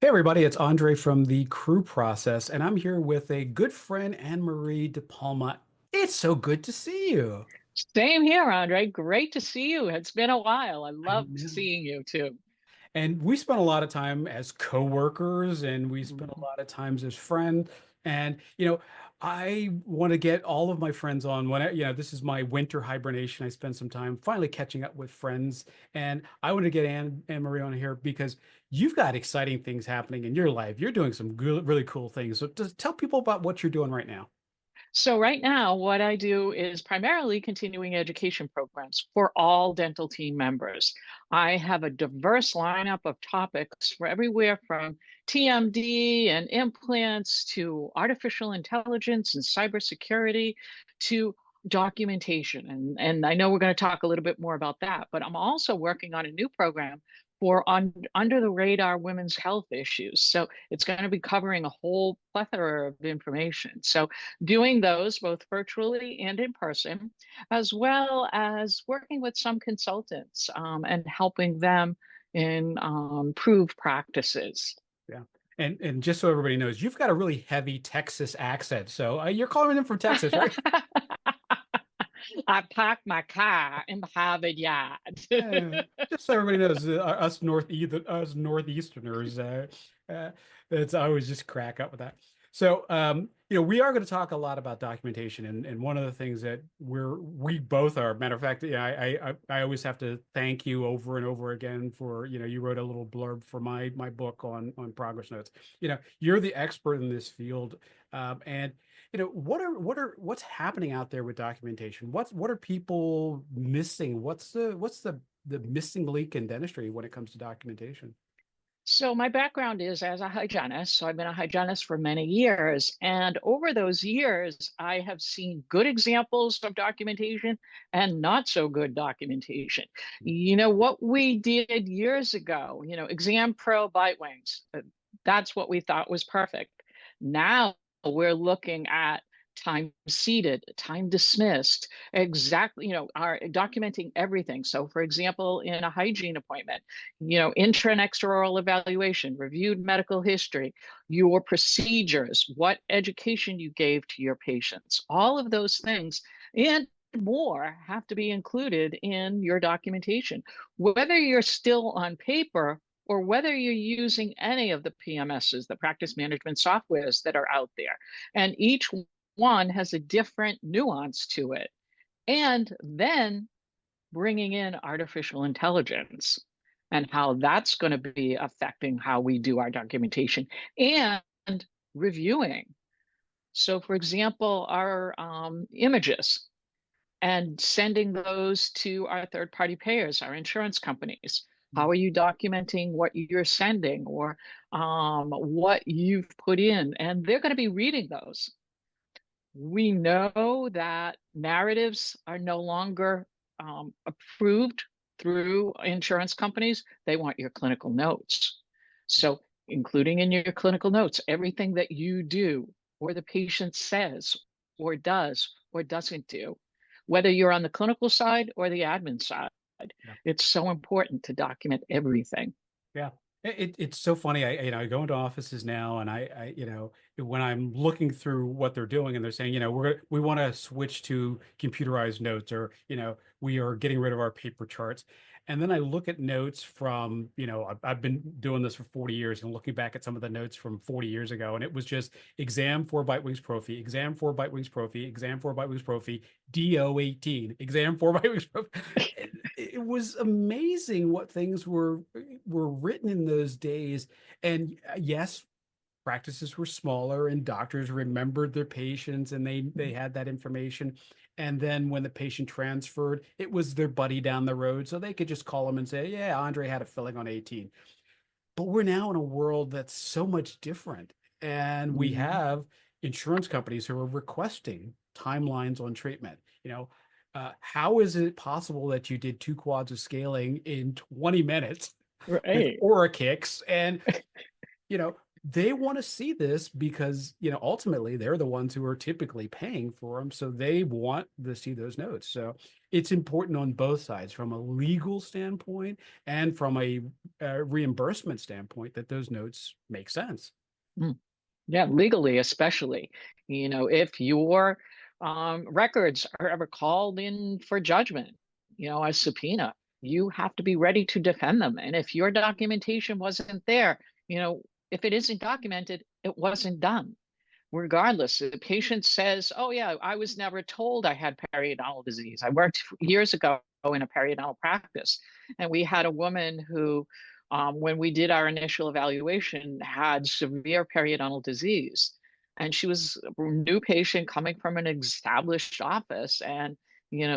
Hey everybody, it's Andre from the Crew Process, and I'm here with a good friend, Anne-Marie Depalma. It's so good to see you. Same here, Andre. Great to see you. It's been a while. I I love know. seeing you too. And we spent a lot of time as coworkers, and we spent a Mhm. lot of times as friends. And I want to get all of my friends on when this is my winter hibernation. I spend some time finally catching up with friends, and I want to get Anne-Marie on here because you've got exciting things happening in your life. You're doing some really cool things. So just tell people about what you're doing right now. So right now, what I do is primarily continuing education programs for all dental team members. I have a diverse lineup of topics for everywhere from TMD and implants to artificial intelligence and cybersecurity to documentation. And I know we're going to talk a little bit more about that, but I'm also working on a new program for under the radar women's health issues. So it's going to be covering a whole plethora of information. So doing those both virtually and in person, as well as working with some consultants and helping them in prove practices. Yeah. And just so everybody knows, you've got a really heavy Texas accent. So you're calling in from Texas, right? I parked my car in the Harvard yard. Uh, just so everybody knows, us Northeasterners, it's I always just crack up with that. So, we are going to talk a lot about documentation, and one of the things that we both are. Matter of fact, yeah, I always have to thank you over and over again for you wrote a little blurb for my book on progress notes. You're the expert in this field, and what's happening out there with documentation? What are people missing? What's the missing link in dentistry when it comes to documentation? So my background is as a hygienist. So I've been a hygienist for many years. And over those years, I have seen good examples of documentation and not so good documentation. You know, what we did years ago, exam pro bite wings, that's what we thought was perfect. Now we're looking at time seated, time dismissed, exactly, are documenting everything. So for example, in a hygiene appointment, intra and extraoral evaluation, reviewed medical history, your procedures, what education you gave to your patients, all of those things and more have to be included in your documentation, whether you're still on paper or whether you're using any of the PMSs, the practice management softwares that are out there. And each one has a different nuance to it. And then bringing in artificial intelligence and how that's going to be affecting how we do our documentation and reviewing. So, for example, our images and sending those to our third party payers, our insurance companies. How are you documenting what you're sending or what you've put in? And they're going to be reading those. We know that narratives are no longer approved through insurance companies. They want your clinical notes. So, including in your clinical notes, everything that you do or the patient says or does or doesn't do, whether you're on the clinical side or the admin side, it's so important to document everything. Yeah. It's so funny. I go into offices now and when I'm looking through what they're doing and they're saying, we want to switch to computerized notes or, we are getting rid of our paper charts. And then I look at notes from, I've been doing this for 40 years and looking back at some of the notes from 40 years ago. And it was just exam for Bite Wings Prophy, exam for Bite Wings Prophy, exam for Bite Wings Prophy, DO18, exam for Bite Wings Prophy. It was amazing what things were written in those days. And yes, practices were smaller and doctors remembered their patients and they had that information. And then when the patient transferred, it was their buddy down the road. So they could just call them and say, yeah, Andre had a filling on 18. But we're now in a world that's so much different. And we Mhm. have insurance companies who are requesting timelines on treatment. How is it possible that you did two quads of scaling in 20 minutes with Right. Aura kicks? And, they want to see this because, ultimately they're the ones who are typically paying for them. So they want to see those notes. So it's important on both sides from a legal standpoint and from a reimbursement standpoint that those notes make sense. Mm. Yeah, legally, especially. If your records are ever called in for judgment, as subpoena, you have to be ready to defend them. And if your documentation wasn't there, you know, if it isn't documented, it wasn't done. Regardless, the patient says, "Oh yeah, I was never told I had periodontal disease. I worked years ago in a periodontal practice, and we had a woman who, when we did our initial evaluation, had severe periodontal disease, and she was a new patient coming from an established office, and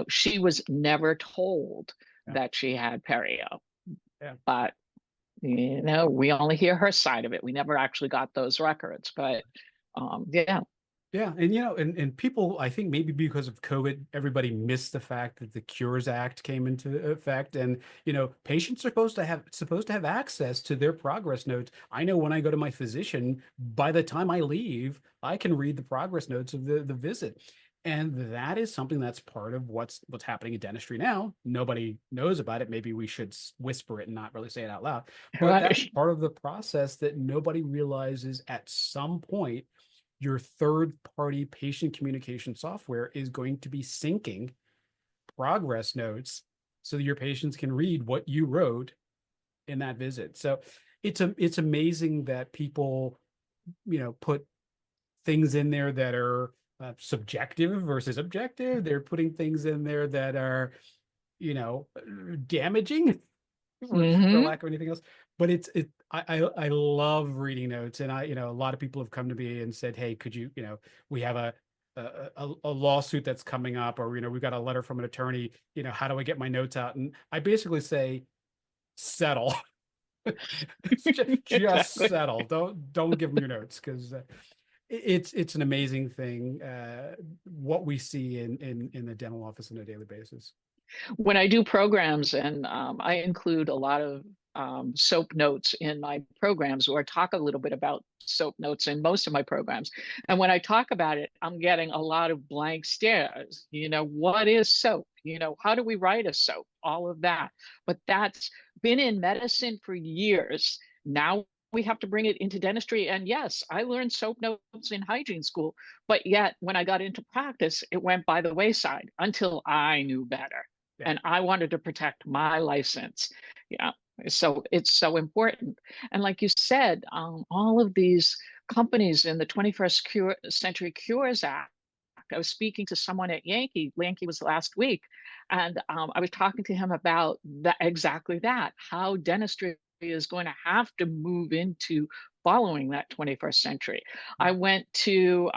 she was never told Yeah. that she had perio, Yeah. but." We only hear her side of it. We never actually got those records, but yeah. Yeah, and and people, I think maybe because of COVID, everybody missed the fact that the Cures Act came into effect, and patients are supposed to have access to their progress notes. I know when I go to my physician, by the time I leave, I can read the progress notes of the visit, and that is something that's part of what's happening in dentistry now. Nobody knows about it. Maybe we should whisper it and not really say it out loud, but that's Right. part of the process that nobody realizes at some point your third party patient communication software is going to be syncing progress notes so that your patients can read what you wrote in that visit. So it's amazing that people, put things in there that are subjective versus objective. They're putting things in there that are, you know, damaging for Hmm. lack of anything else. But I love reading notes, and a lot of people have come to me and said, "Hey, could you, we have a lawsuit that's coming up, or we got a letter from an attorney. How do I get my notes out?" And I basically say, settle, just Exactly. settle. Don't give them your notes because it's an amazing thing what we see in the dental office on a daily basis. When I do programs, and I include a lot of soap notes in my programs, or talk a little bit about soap notes in most of my programs. And when I talk about it, I'm getting a lot of blank stares. What is soap? How do we write a soap? All of that. But that's been in medicine for years. Now we have to bring it into dentistry. And yes, I learned soap notes in hygiene school, but yet when I got into practice, it went by the wayside until I knew better. Yeah. And I wanted to protect my license. Yeah. So it's so important. And like you said, all of these companies in the 21st Century Cures Act. I was speaking to someone at Yankee. Yankee was last week, and I was talking to him about that, exactly that, how dentistry is going to have to move into following that 21st century. I Yeah. went to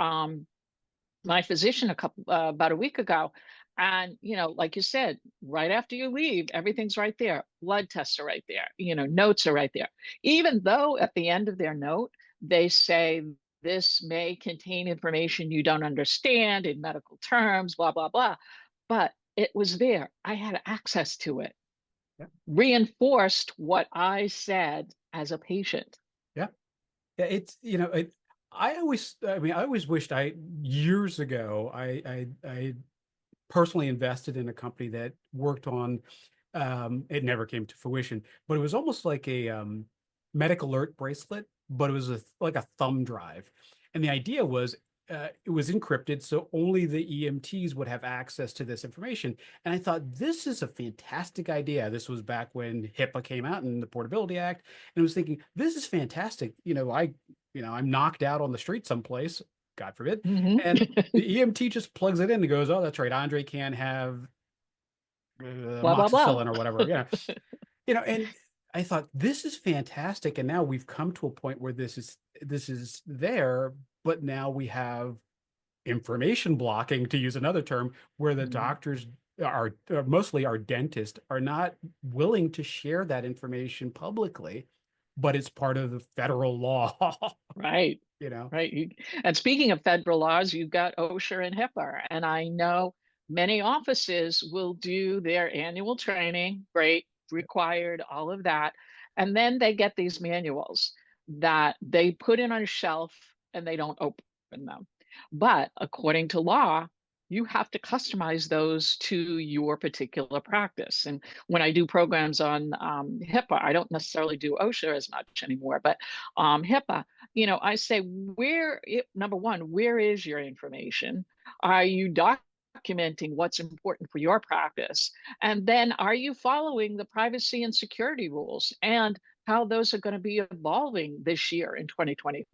my physician about a week ago, and like you said, right after you leave, everything's right there. Blood tests are right there, notes are right there, even though at the end of their note they say this may contain information you don't understand in medical terms, blah blah blah, but it was there. I had access to it, Yeah. reinforced what I said as a patient. Yeah. Yeah, it's I always wished I years ago I personally invested in a company that worked on it never came to fruition, but it was almost like a medic alert bracelet, but it was like a thumb drive. And the idea was it was encrypted, so only the EMTs would have access to this information. And I thought this is a fantastic idea. This was back when HIPAA came out and the Portability Act, and I was thinking this is fantastic. I'm knocked out on the street someplace, God forbid, Hmm. and the EMT just plugs it in and goes, "Oh, that's right. Andre can't have Blah blah blah. amoxicillin or whatever." And I thought this is fantastic. And now we've come to a point where this is there, but now we have information blocking, to use another term, where the Mhm. doctors mostly our dentists are not willing to share that information publicly, but it's part of the federal law. Right. you know. Right. And speaking of federal laws, you've got OSHA and HIPAA. And I know many offices will do their annual training, great, required, all of that. And then they get these manuals. that they put in on a shelf and they don't open them. But according to law, you have to customize those to your particular practice. And when I do programs on HIPAA, I don't necessarily do OSHA as much anymore, but HIPAA, I say, number one, where is your information? Are you documenting what's important for your practice? And then are you following the privacy and security rules? And how those are going to be evolving this year in 2025.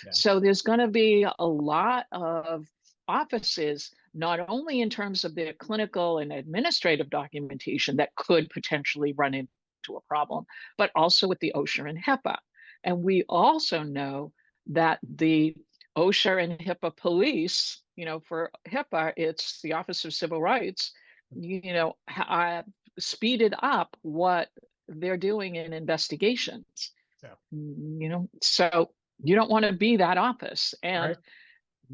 Yeah. So there's going to be a lot of offices, not only in terms of their clinical and administrative documentation that could potentially run into a problem, but also with the OSHA and HIPAA. And we also know that the OSHA and HIPAA police, for HIPAA, it's the Office of Civil Rights, speeded up what they're doing in investigations. Yeah. So you don't want to be that office. And Right.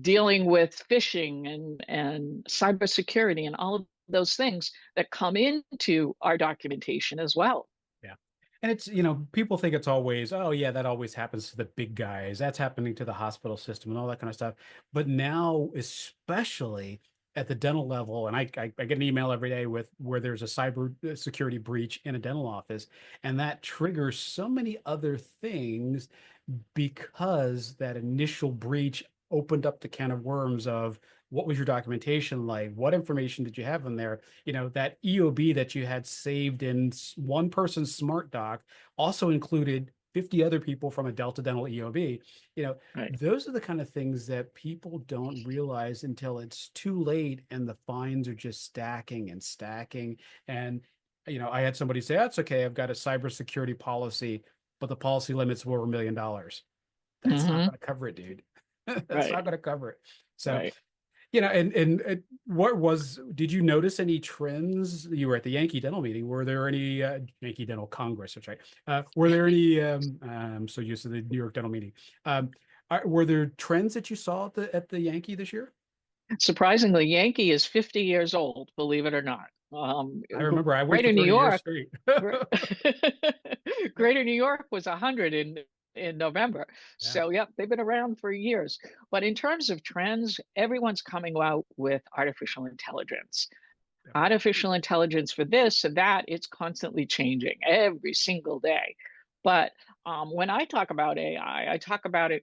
dealing with phishing and cybersecurity and all of those things that come into our documentation as well. Yeah. And it's, people think it's always, oh yeah, that always happens to the big guys. That's happening to the hospital system and all that kind of stuff. But now, especially at the dental level, and I get an email every day with where there's a cyber security breach in a dental office, and that triggers so many other things because that initial breach opened up the can of worms of what was your documentation like? What information did you have in there? That EOB that you had saved in one person's smart doc also included 50 other people from a Delta Dental EOB. Right. Those are the kind of things that people don't realize until it's too late and the fines are just stacking and stacking. And, I had somebody say, that's okay, I've got a cybersecurity policy, but the policy limits were $1 million. That's not Mm-hmm. going to cover it, dude. That's not Right. going to cover it. So, Right. and did you notice any trends? You were at the Yankee Dental meeting. Were there any Yankee Dental Congress? That's right. Were there any? I'm so used to the New York Dental meeting. Were there trends that you saw at the Yankee this year? Surprisingly, Yankee is 50 years old, believe it or not. I remember I went for Greater New 30 years York, straight. Greater New York was 100 in November. Yeah. So, yep, they've been around for years. But in terms of trends, everyone's coming out with artificial intelligence. Yeah. Artificial intelligence for this and that, it's constantly changing every single day. But when I talk about AI, I talk about it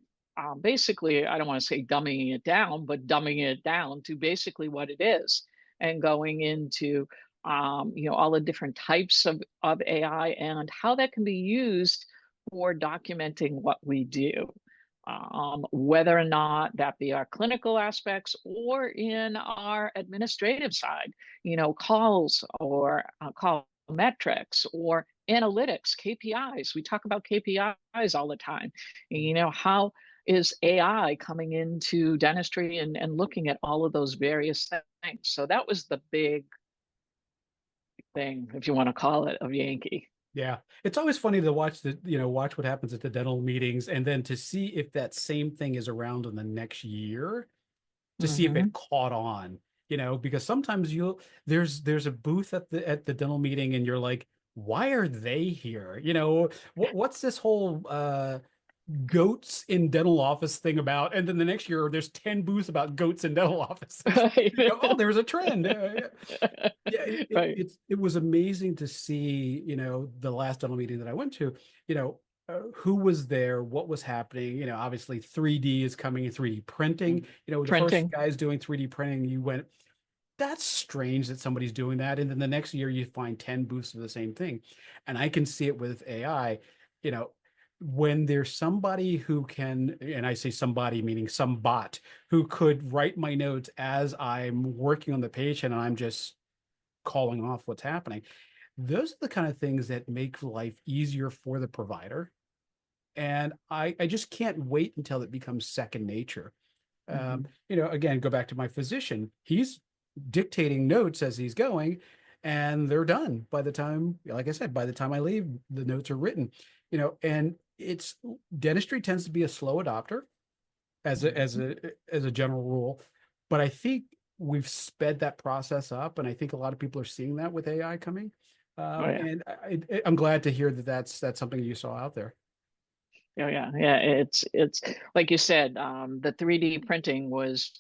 basically, I don't want to say dumbing it down, but dumbing it down to basically what it is and going into all the different types of AI and how that can be used for documenting what we do. Whether or not that be our clinical aspects or in our administrative side, calls or call metrics or analytics, KPIs. We talk about KPIs all the time. How is AI coming into dentistry and looking at all of those various things? So that was the big thing, if you want to call it, of Yankee. Yeah, it's always funny to watch what happens at the dental meetings and then to see if that same thing is around in the next year to see if Mm-hmm. it caught on, because sometimes there's a booth at the dental meeting and you're like, why are they here? What's this whole goats in dental office thing about? And then the next year there's 10 booths about goats in dental offices. Right. Oh, there's a trend. Yeah, Right. it was amazing to see, the last dental meeting that I went to, who was there, what was happening. Obviously 3D is coming in, 3D printing. The first Printing. guys doing 3D printing, you went, that's strange that somebody's doing that. And then the next year you find 10 booths of the same thing. And I can see it with AI, you know, when there's somebody who can, and I say somebody meaning some bot who could write my notes as I'm working on the patient and I'm just calling off what's happening. Those are the kind of things that make life easier for the provider. And I just can't wait until it becomes second nature. Mhm. Again, go back to my physician. He's dictating notes as he's going, and they're done by the time, like I said, by the time I leave, the notes are written. And it's dentistry tends to be a slow adopter as a as Mhm. a as a general rule, but I think we've sped that process up, and I think a lot of people are seeing that with AI coming. Oh yeah. And I'm glad to hear that that's something you saw out there. Yeah. It's like you said, the 3D printing was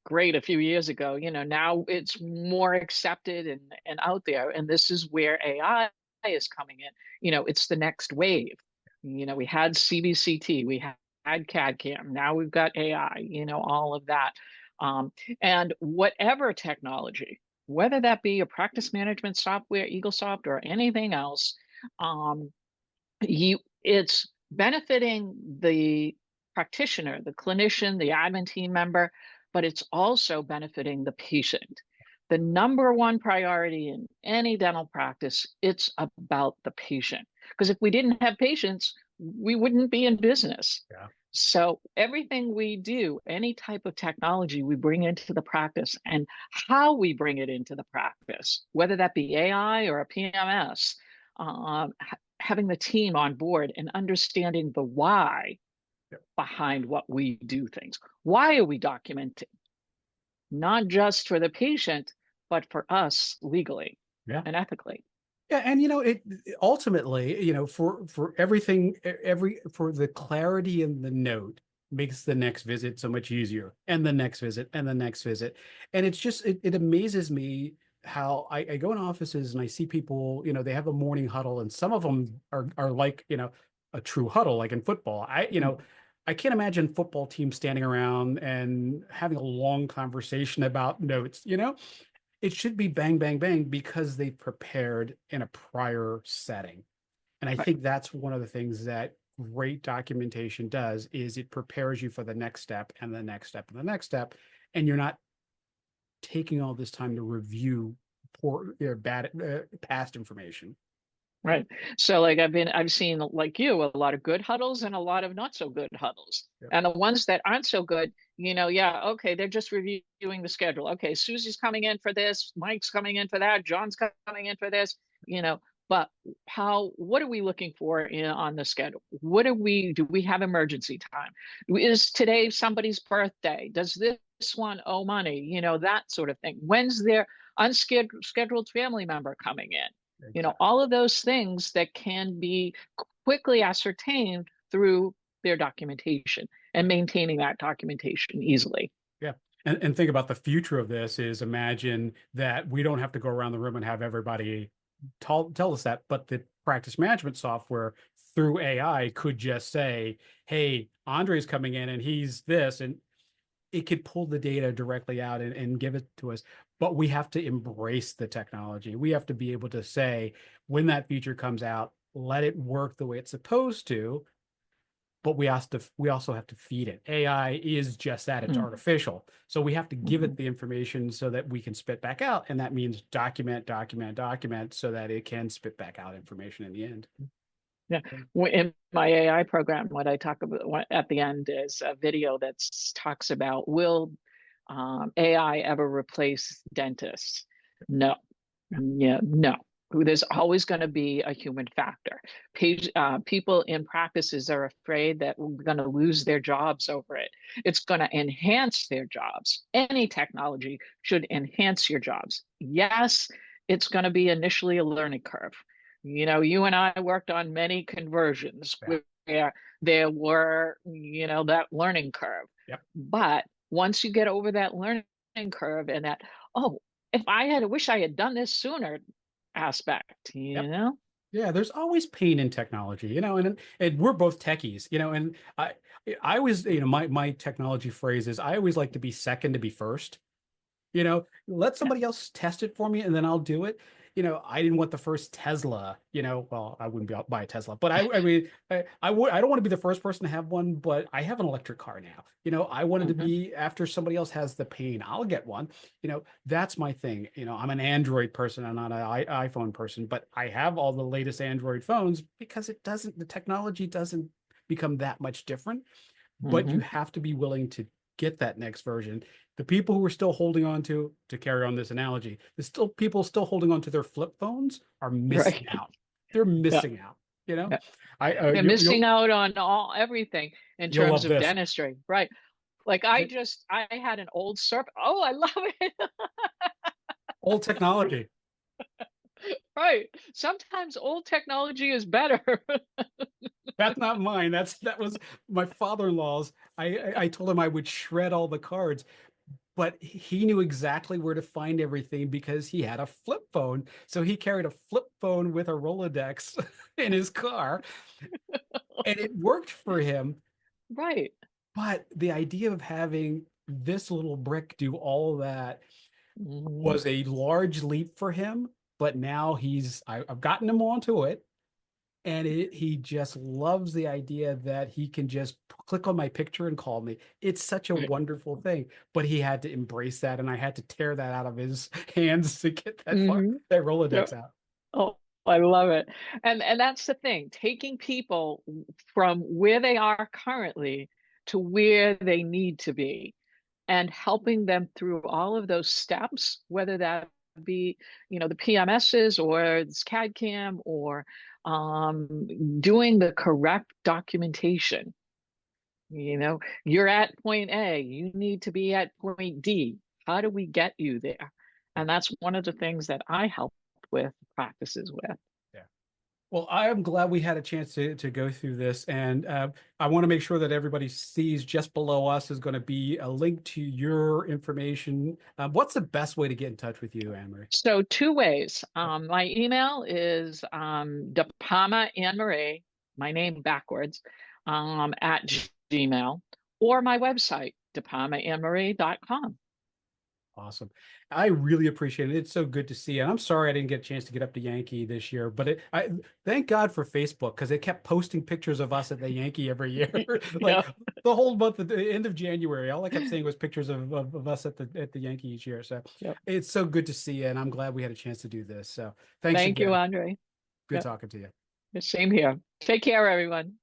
great a few years ago. Now it's more accepted and out there. And this is where AI is coming in. It's the next wave. We had CBCT, we had CAD CAM, now we've got AI, all of that. Um, and whatever technology, whether that be a practice management software, Eaglesoft, or anything else, um, it's benefiting the practitioner, the clinician, the admin team member, but it's also benefiting the patient. The number one priority in any dental practice, it's about the patient. Because if we didn't have patients, we wouldn't be in business. Yeah. So everything we do, any type of technology we bring into the practice, and how we bring it into the practice, whether that be AI or a PMS, having the team on board and understanding the why Yeah. behind what we do things. Why are we documenting? Not just for the patient, but for us legally Yeah. and ethically. Yeah, and it ultimately, for everything, for the clarity in the note makes the next visit so much easier, and the next visit, and the next visit, and it's just it amazes me how I go in offices and I see people, they have a morning huddle, and some of them are like, a true huddle, like in football. I can't imagine football teams standing around and having a long conversation about notes. It should be bang, bang, bang because they prepared in a prior setting. And I Right. think that's one of the things that great documentation does is it prepares you for the next step and the next step and the next step. And you're not taking all this time to review poor, bad, past information. Right. So like I've seen like you a lot of good huddles and a lot of not so good huddles. Yep. And the ones that aren't so good, yeah, okay, they're just reviewing the schedule. Okay, Susie's coming in for this, Mike's coming in for that, John's coming in for this, but what are we looking for on the schedule? Do we have emergency time? Is today somebody's birthday? Does this one owe money? That sort of thing. When's their unscheduled family member coming in? Exactly. All of those things that can be quickly ascertained through their documentation and Yeah. maintaining that documentation easily. Yeah. And think about the future of this is imagine that we don't have to go around the room and have everybody tell us that, but the practice management software through AI could just say, hey, Andre's coming in and he's this, and it could pull the data directly out and give it to us. But we have to embrace the technology. We have to be able to say, when that feature comes out, let it work the way it's supposed to, but we also have to feed it. AI is just that, it's Mm-hmm. artificial. So we have to give Mm-hmm. it the information so that we can spit back out. And that means document, document, document so that it can spit back out information in the end. Yeah. In my AI program, what I talk about at the end is a video that talks about will AI ever replace dentists? No. Yeah, no. There's always going to be a human factor. People in practices are afraid that we're going to lose their jobs over it. It's going to enhance their jobs. Any technology should enhance your jobs. Yes, it's going to be initially a learning curve. You and I worked on many conversions Yeah. where there were, that learning curve. Yep. But once you get over that learning curve and that, oh, if I wish I had done this sooner aspect, Yep. Yeah, there's always pain in technology, and we're both techies, and I always, my technology phrase is I always like to be second to be first. Let Yeah. somebody else test it for me and then I'll do it. I didn't want the first Tesla, well, I wouldn't buy a Tesla, but I mean, I don't want to be the first person to have one, but I have an electric car now. I wanted to Hmm. be after somebody else has the pain, I'll get one. That's my thing. I'm an Android person. I'm not an iPhone person, but I have all the latest Android phones because the technology doesn't become that much different, but you Hmm. have to be willing to get that next version. The people who are still holding on to carry on this analogy, the still people still holding on to their flip phones are missing Right. out. They're Yeah. missing out. You know, Yeah. I They're you missing out on everything in you'll terms love of this. dentistry. Right. Like I had an old Serp. Oh, I love it. Old technology. Right. Sometimes old technology is better. That's not mine. That was my father-in-law's. I told him I would shred all the cards, but he knew exactly where to find everything because he had a flip phone. So he carried a flip phone with a Rolodex in his car, and it worked for him. Right. But the idea of having this little brick do all that Mhm. was a large leap for him. But now I've gotten him onto it. And he just loves the idea that he can just click on my picture and call me. It's such a wonderful thing. But he had to embrace that, and I had to tear that out of his hands to get Mhm. that Yep. Rolodex out. Oh, I love it. And that's the thing, taking people from where they are currently to where they need to be and helping them through all of those steps, whether that be, the PMSs or this CAD CAM or doing the correct documentation. You're at point A, you need to be at point D. How do we get you there? Yeah. And that's one of the things that I help with practices with. Yeah. Well, I am glad we had a chance to go through this, and I want to make sure that everybody sees just below us is going to be a link to your information. What's the best way to get in touch with you, Anne Marie? So two ways. My email is Depalma Anne Marie, my name backwards, at Gmail, or my website, depalmaannemarie.com. Awesome. I really appreciate it. It's so good to see you. And I'm sorry I didn't get a chance to get up to Yankee this year, but I thank God for Facebook because it kept posting pictures of us at the Yankee every year. Like Yeah. the whole month at the end of January, all I kept seeing was pictures of us at the Yankee each year. So Yep. it's so good to see you, and I'm glad we had a chance to do this. So thanks Thank you, again. Andre. Good Yep. talking to you. Same here. Take care, everyone.